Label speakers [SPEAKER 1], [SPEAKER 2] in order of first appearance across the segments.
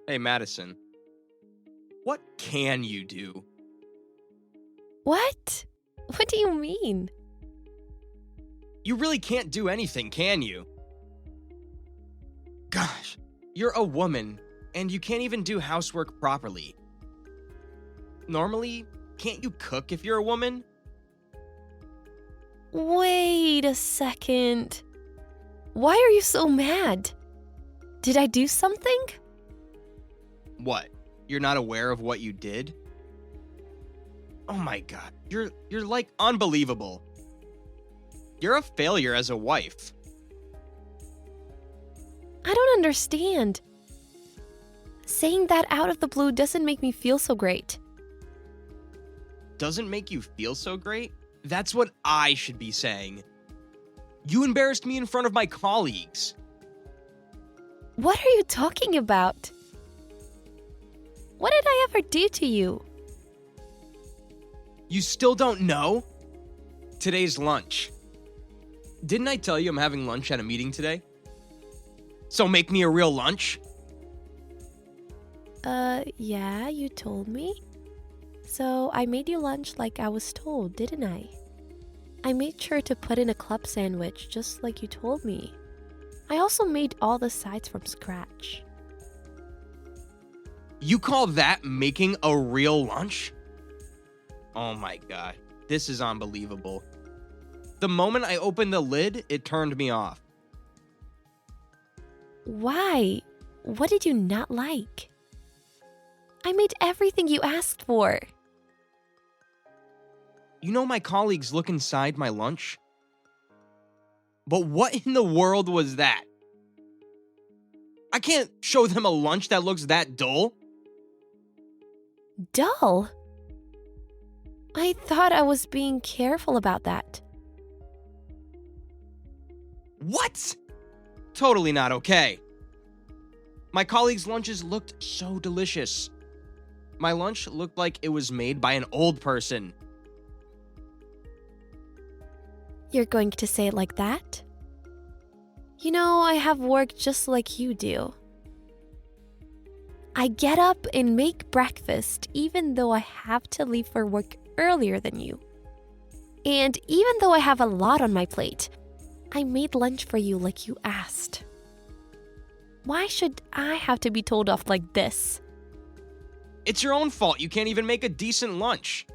[SPEAKER 1] Hey, Madison, what can you do?
[SPEAKER 2] What? What do you mean?
[SPEAKER 1] You really can't do anything, can you? Gosh, you're a woman, and you can't even do housework properly. Normally, can't you cook if you're a woman?
[SPEAKER 2] Wait a second. Why are you so mad? Did I do something?
[SPEAKER 1] What? You're not aware of what you did? Oh my god, you're like unbelievable. You're a failure as a wife.
[SPEAKER 2] I don't understand. Saying that out of the blue doesn't make me feel so great.
[SPEAKER 1] Doesn't make you feel so great? That's what I should be saying. You embarrassed me in front of my colleagues.
[SPEAKER 2] What are you talking about? What did I ever do to you?
[SPEAKER 1] You still don't know? Today's lunch. Didn't I tell you I'm having lunch at a meeting today? So make me a real lunch?
[SPEAKER 2] Yeah, you told me. So I made you lunch like I was told, didn't I? I made sure to put in a club sandwich just like you told me. I also made all the sides from scratch.
[SPEAKER 1] You call that making a real lunch? Oh my god, this is unbelievable. The moment I opened the lid, it turned me off.
[SPEAKER 2] Why? What did you not like? I made everything you asked for.
[SPEAKER 1] You know my colleagues look inside my lunch? But what in the world was that? I can't show them a lunch that looks that dull.
[SPEAKER 2] Dull? I thought I was being careful about that.
[SPEAKER 1] What? Totally not okay. My colleagues' lunches looked so delicious. My lunch looked like it was made by an old person.
[SPEAKER 2] You're going to say it like that? You know, I have work just like you do. I get up and make breakfast even though I have to leave for work earlier than you. And even though I have a lot on my plate, I made lunch for you like you asked. Why should I have to be told off like this?
[SPEAKER 1] It's your own fault you can't even make a decent lunch.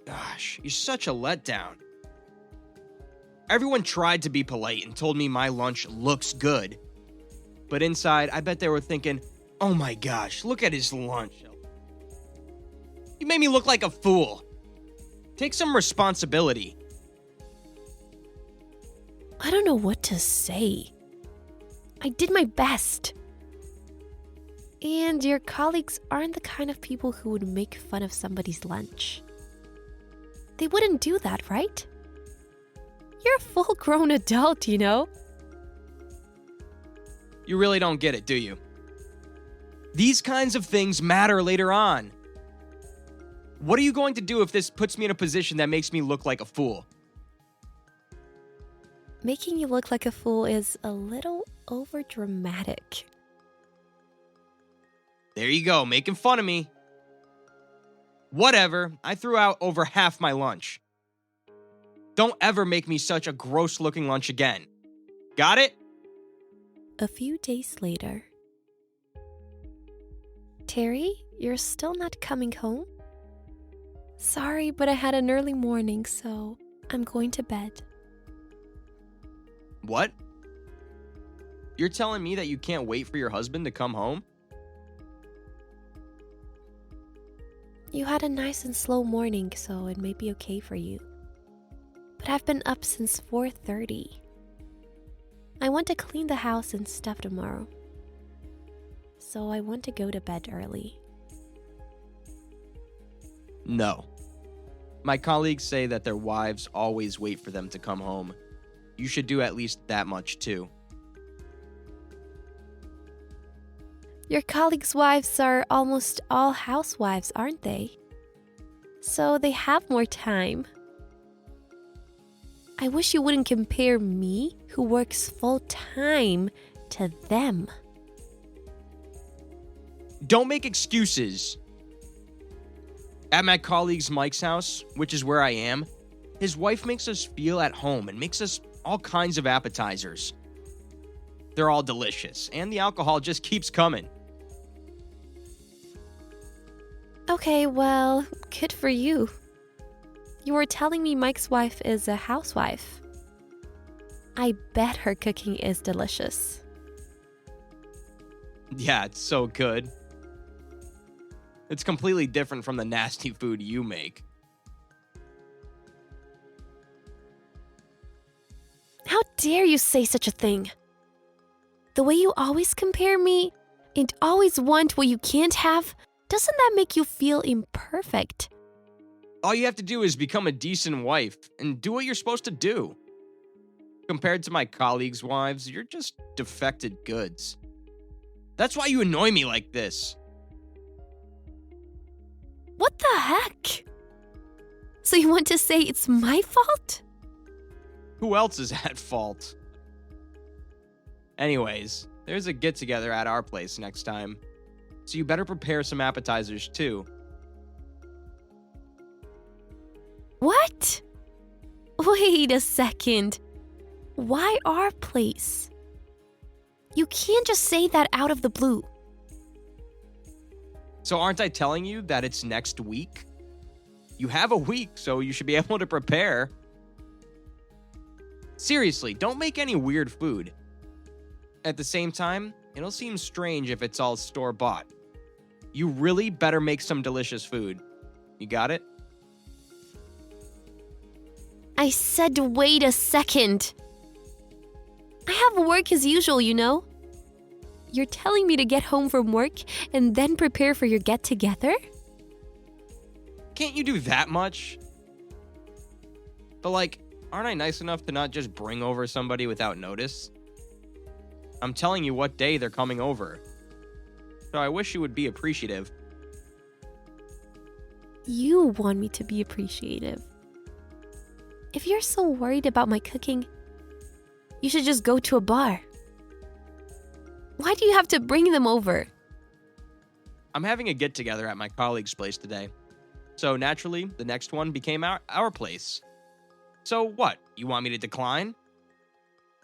[SPEAKER 1] Gosh, you're such a letdown. Everyone tried to be polite and told me my lunch looks good. But inside, I bet they were thinking, oh my gosh, look at his lunch. You made me look like a fool. Take some responsibility.
[SPEAKER 2] I don't know what to say. I did my best. And your colleagues aren't the kind of people who would make fun of somebody's lunch. They wouldn't do that, right? You're a full-grown adult, you know?
[SPEAKER 1] You really don't get it, do you? These kinds of things matter later on. What are you going to do if this puts me in a position that makes me look like a fool?
[SPEAKER 2] Making you look like a fool is a little overdramatic.
[SPEAKER 1] There you go, making fun of me. Whatever, I threw out over half my lunch. Don't ever make me such a gross-looking lunch again. Got it?
[SPEAKER 2] A few days later. Terry, you're still not coming home? Sorry, but I had an early morning, so I'm going to bed.
[SPEAKER 1] What? You're telling me that you can't wait for your husband to come home?
[SPEAKER 2] You had a nice and slow morning, so it may be okay for you. But I've been up since 4:30. I want to clean the house and stuff tomorrow. So I want to go to bed early.
[SPEAKER 1] No. My colleagues say that their wives always wait for them to come home. You should do at least that much too.
[SPEAKER 2] Your colleagues' wives are almost all housewives, aren't they? So they have more time. I wish you wouldn't compare me, who works full-time, to them.
[SPEAKER 1] Don't make excuses. At my colleague's Mike's house, which is where I am, his wife makes us feel at home and makes us all kinds of appetizers. They're all delicious, and the alcohol just keeps coming.
[SPEAKER 2] Okay, well, good for you. You were telling me Mike's wife is a housewife. I bet her cooking is delicious.
[SPEAKER 1] Yeah, it's so good. It's completely different from the nasty food you make.
[SPEAKER 2] How dare you say such a thing? The way you always compare me and always want what you can't have, doesn't that make you feel imperfect?
[SPEAKER 1] All you have to do is become a decent wife and do what you're supposed to do. Compared to my colleagues' wives, you're just defected goods. That's why you annoy me like this.
[SPEAKER 2] What the heck? So you want to say it's my fault?
[SPEAKER 1] Who else is at fault? Anyways, there's a get-together at our place next time, so you better prepare some appetizers too.
[SPEAKER 2] What? Wait a second. Why our place? You can't just say that out of the blue.
[SPEAKER 1] So aren't I telling you that it's next week? You have a week, so you should be able to prepare. Seriously, don't make any weird food. At the same time, it'll seem strange if it's all store-bought. You really better make some delicious food. You got it?
[SPEAKER 2] I said wait a second. I have work as usual, you know. You're telling me to get home from work and then prepare for your get-together?
[SPEAKER 1] Can't you do that much? But aren't I nice enough to not just bring over somebody without notice? I'm telling you what day they're coming over. So I wish you would be appreciative.
[SPEAKER 2] You want me to be appreciative. If you're so worried about my cooking, you should just go to a bar. Why do you have to bring them over?
[SPEAKER 1] I'm having a get-together at my colleague's place today. So naturally, the next one became our place. So what? You want me to decline?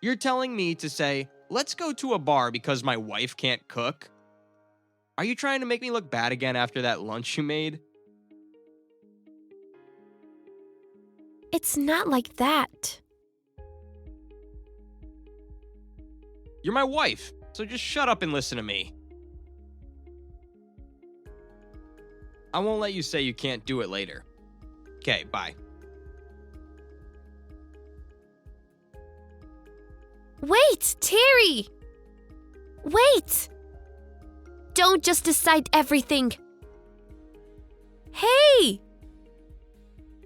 [SPEAKER 1] You're telling me to say, let's go to a bar because my wife can't cook? Are you trying to make me look bad again after that lunch you made?
[SPEAKER 2] It's not like that.
[SPEAKER 1] You're my wife, so just shut up and listen to me. I won't let you say you can't do it later. Okay, bye.
[SPEAKER 2] Wait, Terry! Wait! Don't just decide everything. Hey!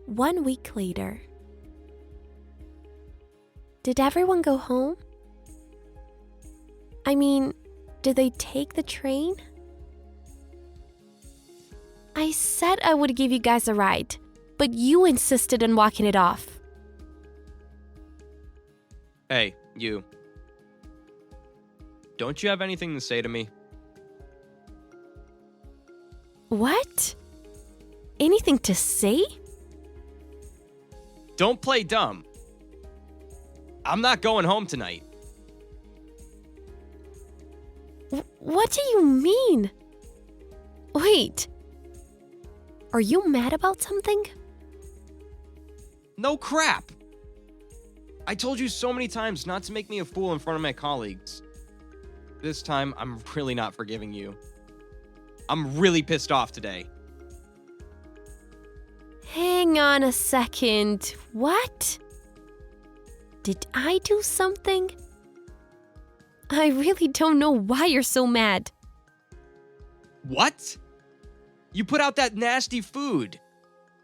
[SPEAKER 2] 1 week later. Did everyone go home? I mean, did they take the train? I said I would give you guys a ride, but you insisted on walking it off.
[SPEAKER 1] Hey, you. Don't you have anything to say to me?
[SPEAKER 2] What? Anything to say?
[SPEAKER 1] Don't play dumb. I'm not going home tonight.
[SPEAKER 2] What do you mean? Wait. Are you mad about something?
[SPEAKER 1] No crap. I told you so many times not to make me a fool in front of my colleagues. This time, I'm really not forgiving you. I'm really pissed off today.
[SPEAKER 2] Hang on a second. What? Did I do something? I really don't know why you're so mad.
[SPEAKER 1] What? You put out that nasty food.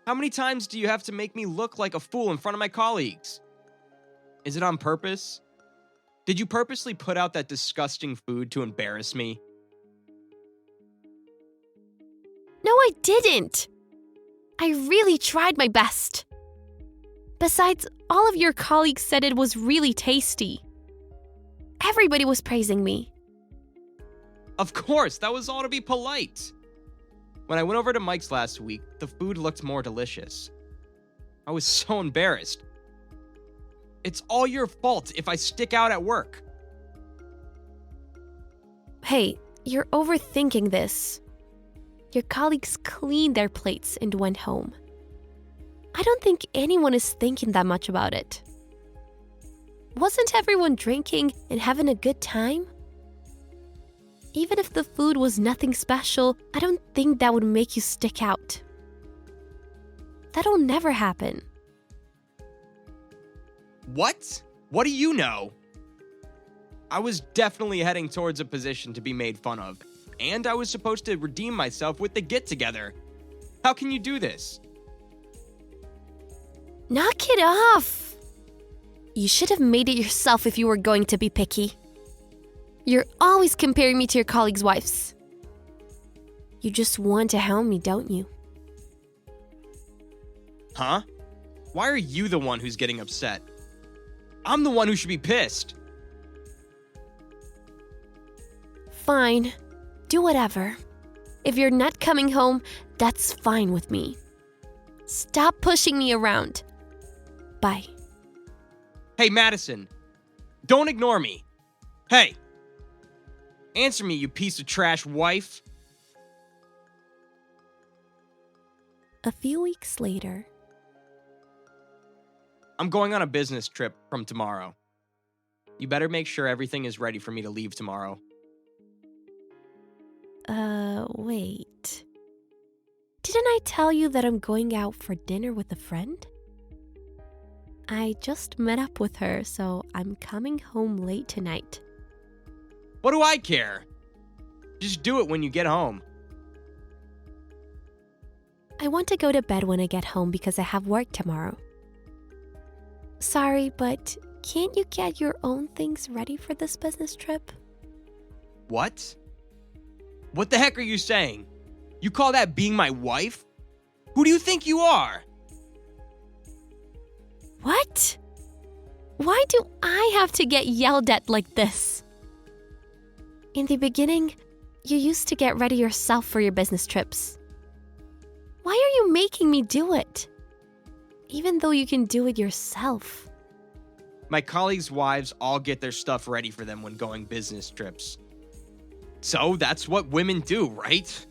[SPEAKER 1] How many times do you have to make me look like a fool in front of my colleagues? Is it on purpose? Did you purposely put out that disgusting food to embarrass me?
[SPEAKER 2] No, I didn't. I really tried my best. Besides, all of your colleagues said it was really tasty. Everybody was praising me.
[SPEAKER 1] Of course, that was all to be polite. When I went over to Mike's last week, the food looked more delicious. I was so embarrassed. It's all your fault if I stick out at work.
[SPEAKER 2] Hey, you're overthinking this. Your colleagues cleaned their plates and went home. I don't think anyone is thinking that much about it. Wasn't everyone drinking and having a good time? Even if the food was nothing special, I don't think that would make you stick out. That'll never happen.
[SPEAKER 1] What? What do you know? I was definitely heading towards a position to be made fun of, and I was supposed to redeem myself with the get-together. How can you do this?
[SPEAKER 2] Knock it off! You should have made it yourself if you were going to be picky. You're always comparing me to your colleagues' wives. You just want to hound me, don't you?
[SPEAKER 1] Huh? Why are you the one who's getting upset? I'm the one who should be pissed.
[SPEAKER 2] Fine. Do whatever. If you're not coming home, that's fine with me. Stop pushing me around. Bye.
[SPEAKER 1] Hey, Madison. Don't ignore me. Hey. Answer me, you piece of trash wife.
[SPEAKER 2] A few weeks later.
[SPEAKER 1] I'm going on a business trip from tomorrow. You better make sure everything is ready for me to leave tomorrow.
[SPEAKER 2] Wait. Didn't I tell you that I'm going out for dinner with a friend? I just met up with her, so I'm coming home late tonight.
[SPEAKER 1] What do I care? Just do it when you get home.
[SPEAKER 2] I want to go to bed when I get home because I have work tomorrow. Sorry, but can't you get your own things ready for this business trip?
[SPEAKER 1] What? What the heck are you saying? You call that being my wife? Who do you think you are?
[SPEAKER 2] What? Why do I have to get yelled at like this? In the beginning, you used to get ready yourself for your business trips. Why are you making me do it? Even though you can do it yourself.
[SPEAKER 1] My colleagues' wives all get their stuff ready for them when going business trips. So that's what women do, right?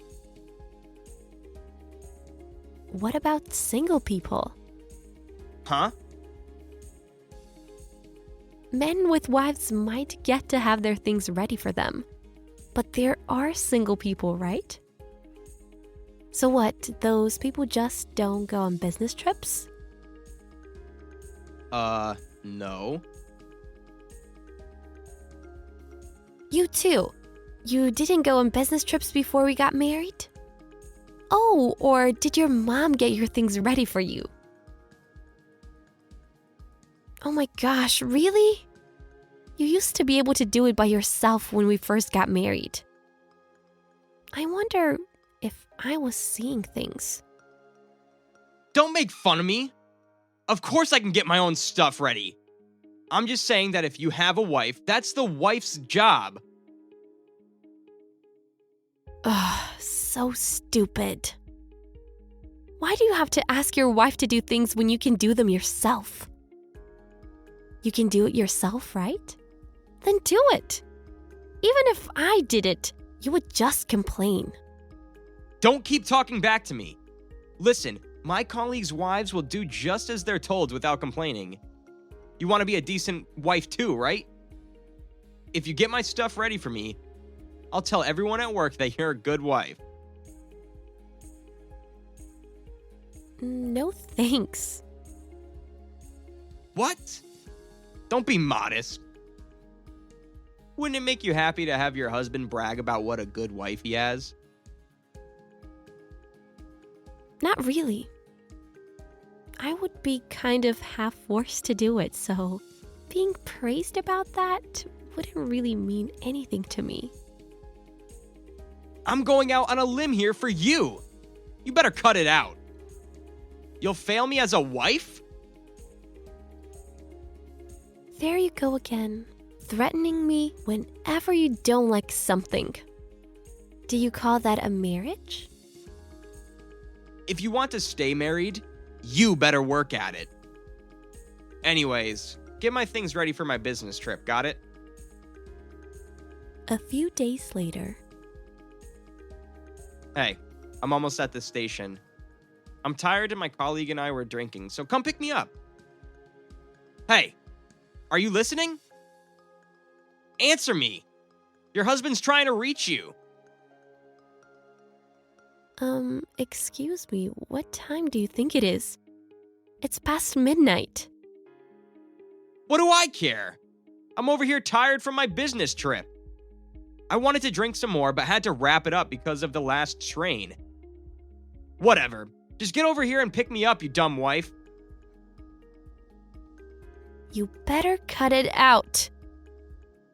[SPEAKER 2] What about single people?
[SPEAKER 1] Huh?
[SPEAKER 2] Men with wives might get to have their things ready for them. But there are single people, right? So what, those people just don't go on business trips?
[SPEAKER 1] No.
[SPEAKER 2] You too. You didn't go on business trips before we got married? Oh, or did your mom get your things ready for you? Oh my gosh, really? You used to be able to do it by yourself when we first got married. I wonder if I was seeing things.
[SPEAKER 1] Don't make fun of me. Of course I can get my own stuff ready. I'm just saying that if you have a wife, that's the wife's job.
[SPEAKER 2] Ugh, so stupid. Why do you have to ask your wife to do things when you can do them yourself? You can do it yourself, right? Then do it. Even if I did it, you would just complain.
[SPEAKER 1] Don't keep talking back to me. Listen, my colleagues' wives will do just as they're told without complaining. You want to be a decent wife too, right? If you get my stuff ready for me, I'll tell everyone at work that you're a good wife.
[SPEAKER 2] No thanks.
[SPEAKER 1] What? Don't be modest. Wouldn't it make you happy to have your husband brag about what a good wife he has?
[SPEAKER 2] Not really. I would be kind of half forced to do it, so being praised about that wouldn't really mean anything to me.
[SPEAKER 1] I'm going out on a limb here for you. You better cut it out. You'll fail me as a wife?
[SPEAKER 2] There you go again, threatening me whenever you don't like something. Do you call that a marriage?
[SPEAKER 1] If you want to stay married, you better work at it. Anyways, get my things ready for my business trip, got it?
[SPEAKER 2] A few days later.
[SPEAKER 1] Hey, I'm almost at the station. I'm tired and my colleague and I were drinking, so come pick me up. Hey, are you listening? Answer me. Your husband's trying to reach you.
[SPEAKER 2] Excuse me, what time do you think it is? It's past midnight.
[SPEAKER 1] What do I care? I'm over here tired from my business trip. I wanted to drink some more, but had to wrap it up because of the last train. Whatever. Just get over here and pick me up, you dumb wife.
[SPEAKER 2] You better cut it out.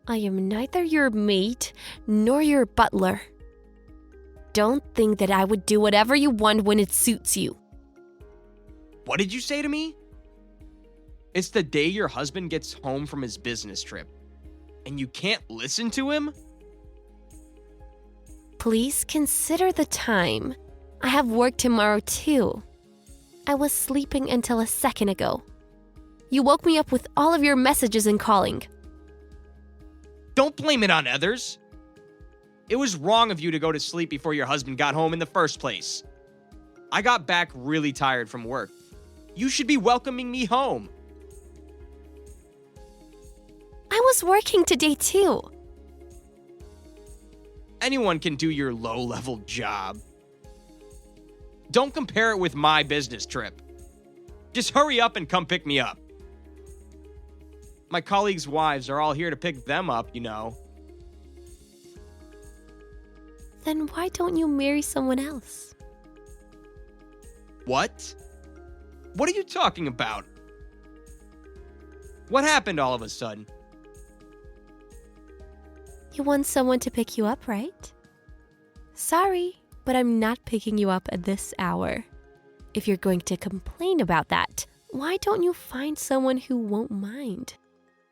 [SPEAKER 2] I am neither your maid nor your butler. Don't think that I would do whatever you want when it suits you.
[SPEAKER 1] What did you say to me? It's the day your husband gets home from his business trip, and you can't listen to him?
[SPEAKER 2] Please consider the time. I have work tomorrow too. I was sleeping until a second ago. You woke me up with all of your messages and calling.
[SPEAKER 1] Don't blame it on others. It was wrong of you to go to sleep before your husband got home in the first place. I got back really tired from work. You should be welcoming me home.
[SPEAKER 2] I was working today too.
[SPEAKER 1] Anyone can do your low-level job. Don't compare it with my business trip. Just hurry up and come pick me up. My colleagues' wives are all here to pick them up, you know.
[SPEAKER 2] Then why don't you marry someone else?
[SPEAKER 1] What? What are you talking about? What happened all of a sudden?
[SPEAKER 2] You want someone to pick you up, right? Sorry, but I'm not picking you up at this hour. If you're going to complain about that, why don't you find someone who won't mind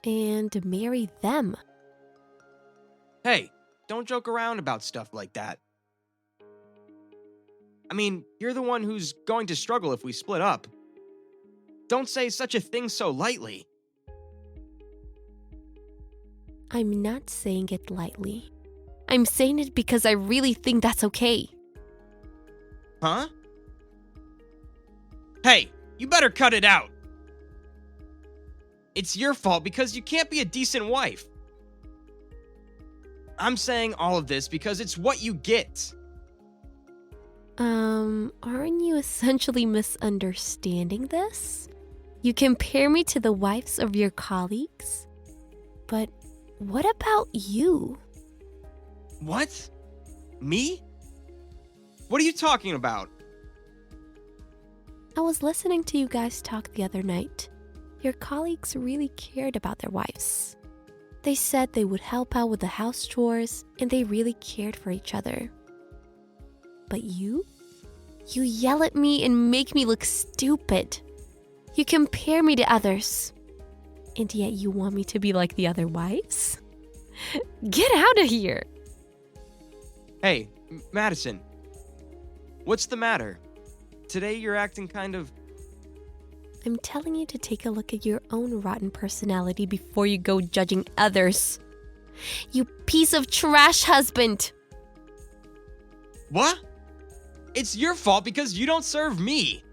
[SPEAKER 2] and marry them?
[SPEAKER 1] Hey, don't joke around about stuff like that. I mean, you're the one who's going to struggle if we split up. Don't say such a thing so lightly.
[SPEAKER 2] I'm not saying it lightly. I'm saying it because I really think that's okay.
[SPEAKER 1] Huh? Hey, you better cut it out. It's your fault because you can't be a decent wife. I'm saying all of this because it's what you get.
[SPEAKER 2] Aren't you essentially misunderstanding this? You compare me to the wives of your colleagues? But what about you?
[SPEAKER 1] What? Me? What are you talking about?
[SPEAKER 2] I was listening to you guys talk the other night. Your colleagues really cared about their wives. They said they would help out with the house chores, and they really cared for each other. But you? You yell at me and make me look stupid. You compare me to others. And yet you want me to be like the other wives? Get out of here!
[SPEAKER 1] Hey, Madison. What's the matter? Today you're acting kind of...
[SPEAKER 2] I'm telling you to take a look at your own rotten personality before you go judging others. You piece of trash husband!
[SPEAKER 1] What? It's your fault because you don't serve me.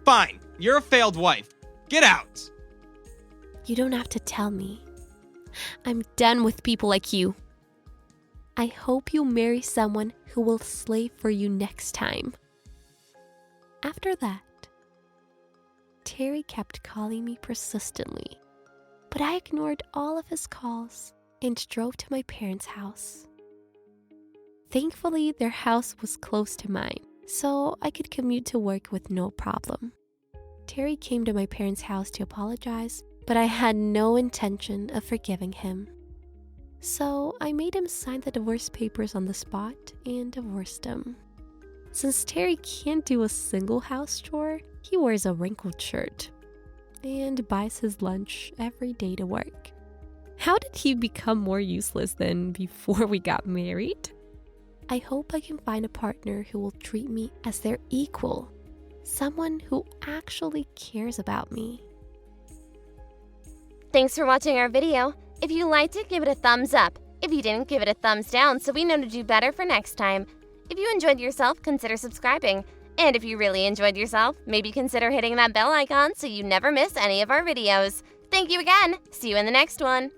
[SPEAKER 1] Fine, you're a failed wife. Get out.
[SPEAKER 2] You don't have to tell me. I'm done with people like you. I hope you marry someone who will slave for you next time. After that, Terry kept calling me persistently, but I ignored all of his calls and drove to my parents' house. Thankfully, their house was close to mine, so I could commute to work with no problem. Terry came to my parents' house to apologize, but I had no intention of forgiving him. So I made him sign the divorce papers on the spot and divorced him. Since Terry can't do a single house chore, he wears a wrinkled shirt and buys his lunch every day to work. How did he become more useless than before we got married? I hope I can find a partner who will treat me as their equal, someone who actually cares about me.
[SPEAKER 3] Thanks for watching our video. If you liked it, give it a thumbs up. If you didn't, give it a thumbs down so we know to do better for next time. If you enjoyed yourself, consider subscribing. And if you really enjoyed yourself, maybe consider hitting that bell icon so you never miss any of our videos. Thank you again. See you in the next one.